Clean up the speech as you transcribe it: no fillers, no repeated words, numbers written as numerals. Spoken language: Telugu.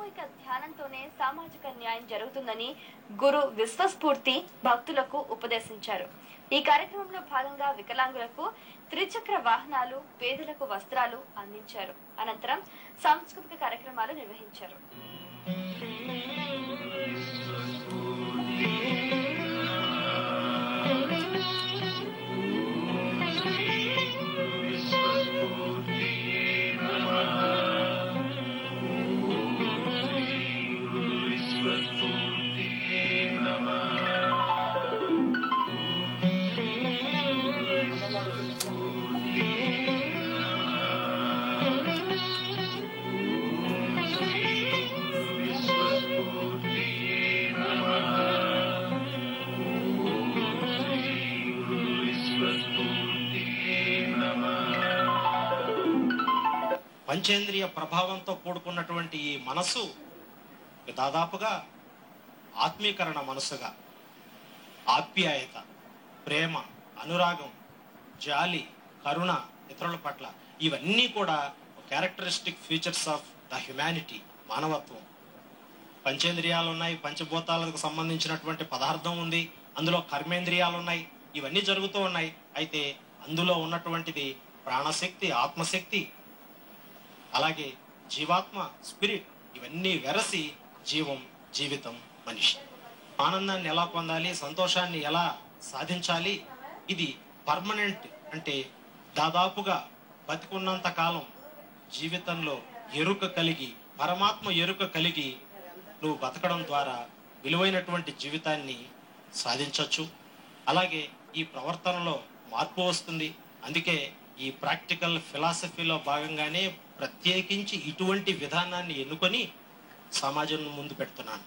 సామూహిక ధ్యానంతోనే సామాజిక న్యాయం జరుగుతుందని గురు విశ్వస్ఫూర్తి భక్తులకు ఉపదేశించారు. ఈ కార్యక్రమంలో భాగంగా వికలాంగులకు త్రిచక్ర వాహనాలు, పేదలకు వస్త్రాలు అందించారు. అనంతరం సాంస్కృతిక కార్యక్రమాలు నిర్వహించారు. పంచేంద్రియ ప్రభావంతో కూడుకున్నటువంటి ఈ మనసు దాదాపుగా ఆత్మీకరణ మనసుగా ఆప్యాయత, ప్రేమ, అనురాగం, జాలి, కరుణ ఇతరుల పట్ల ఇవన్నీ కూడా characteristic features of the humanity, మానవత్వం. పంచేంద్రియాలు ఉన్నాయి, పంచభూతాలకు సంబంధించినటువంటి పదార్థం ఉంది, అందులో కర్మేంద్రియాలు ఉన్నాయి, ఇవన్నీ జరుగుతూ ఉన్నాయి. అయితే అందులో ఉన్నటువంటిది ప్రాణశక్తి, ఆత్మశక్తి, అలాగే జీవాత్మ, స్పిరిట్, ఇవన్నీ వెరసి జీవం, జీవితం, మనిషి. ఆనందాన్ని ఎలా పొందాలి, సంతోషాన్ని ఎలా సాధించాలి, ఇది పర్మనెంట్. అంటే దాదాపుగా బతికున్నంత కాలం జీవితంలో ఎరుక కలిగి, పరమాత్మ ఎరుక కలిగి నువ్వు బతకడం ద్వారా విలువైనటువంటి జీవితాన్ని సాధించవచ్చు. అలాగే ఈ ప్రవర్తనలో మార్పు వస్తుంది. అందుకే ఈ ప్రాక్టికల్ ఫిలాసఫీలో భాగంగానే ప్రత్యేకించి ఇటువంటి విధానాన్ని ఎన్నుకొని సమాజం ముందు పెడుతున్నాను.